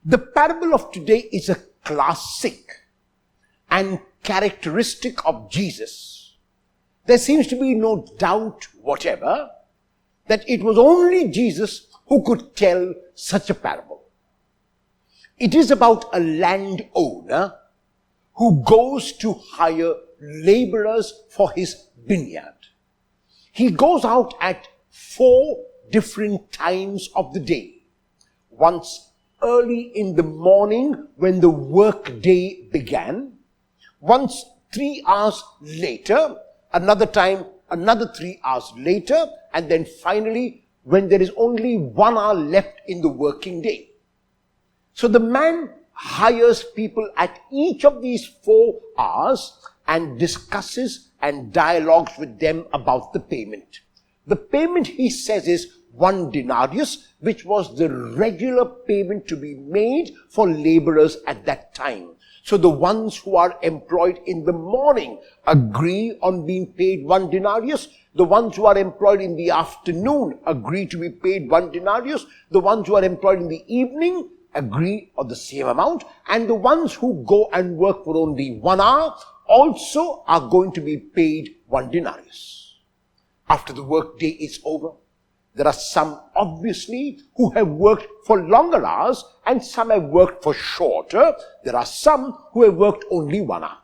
The parable of today is a classic and characteristic of Jesus. There seems to be no doubt whatever that it was only Jesus who could tell such a parable. It is about a landowner who goes to hire laborers for his vineyard. He goes out at 4 different times of the day. Once early in the morning when the work day began, once 3 hours later, another time, another 3 hours later, and then finally when there is only 1 hour left in the working day. So the man hires people at each of these 4 hours and discusses and dialogues with them about the payment. The payment, he says, is 1 denarius, which was the regular payment to be made for laborers at that time. So the ones who are employed in the morning agree on being paid 1 denarius. The ones who are employed in the afternoon agree to be paid 1 denarius. The ones who are employed in the evening agree on the same amount. And the ones who go and work for only 1 hour also are going to be paid 1 denarius. After the work day is over, there are some obviously who have worked for longer hours and some have worked for shorter. There are some who have worked only 1 hour.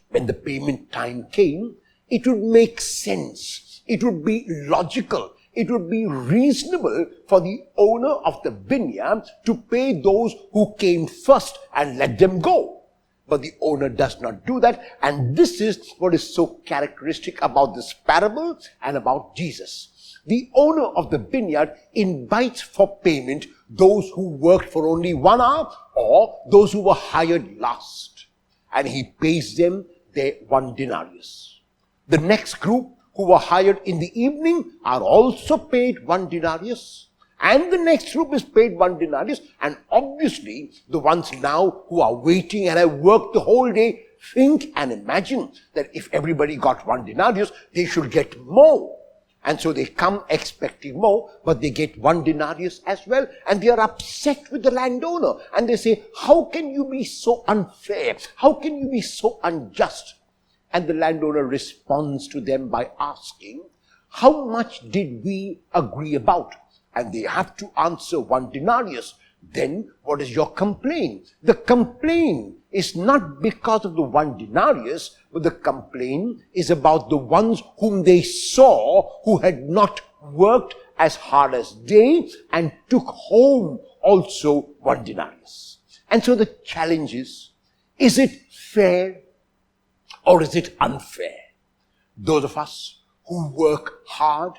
When the payment time came, it would make sense. It would be logical. It would be reasonable for the owner of the vineyard to pay those who came first and let them go. But the owner does not do that. And this is what is so characteristic about this parable and about Jesus. The owner of the vineyard invites for payment those who worked for only 1 hour or those who were hired last. And he pays them their 1 denarius. The next group who were hired in the evening are also paid 1 denarius. And the next group is paid 1 denarius. And obviously, the ones now who are waiting and have worked the whole day think and imagine that if everybody got 1 denarius, they should get more. And so they come expecting more, but they get 1 denarius as well. And they are upset with the landowner. And they say, how can you be so unfair? How can you be so unjust? And the landowner responds to them by asking, how much did we agree about? And they have to answer 1 denarius. Then what is your complaint? The complaint is not because of the 1 denarius, but the complaint is about the ones whom they saw who had not worked as hard as they and took home also 1 denarius. And so the challenge is it fair or is it unfair? Those of us who work hard,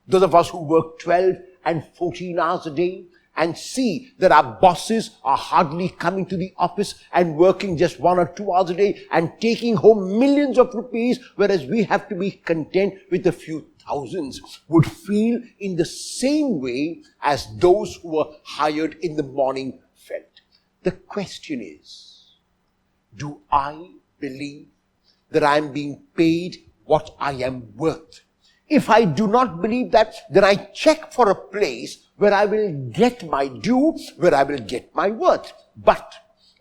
those of us who work 12 and 14 hours a day, and see that our bosses are hardly coming to the office and working just 1 or 2 hours a day and taking home millions of rupees, whereas we have to be content with a few thousands, would feel in the same way as those who were hired in the morning felt. The question is, do I believe that I am being paid what I am worth? If I do not believe that, then I check for a place where I will get my due, where I will get my worth. But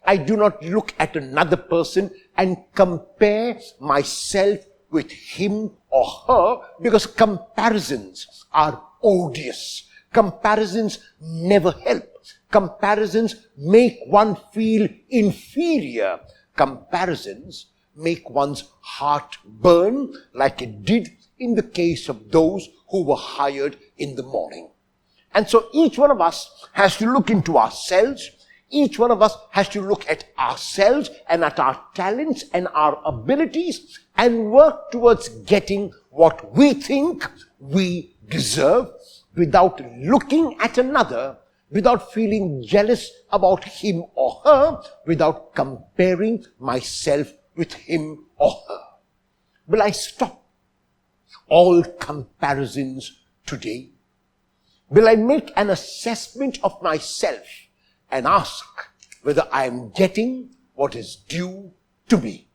I do not look at another person and compare myself with him or her, because comparisons are odious. Comparisons never help. Comparisons make one feel inferior. Comparisons make one's heart burn, like it did in the case of those who were hired in the morning. And so each one of us has to look into ourselves. Each one of us has to look at ourselves and at our talents and our abilities and work towards getting what we think we deserve without looking at another, without feeling jealous about him or her, without comparing myself with him or her. Will I stop all comparisons today? Will I make an assessment of myself and ask whether I am getting what is due to me?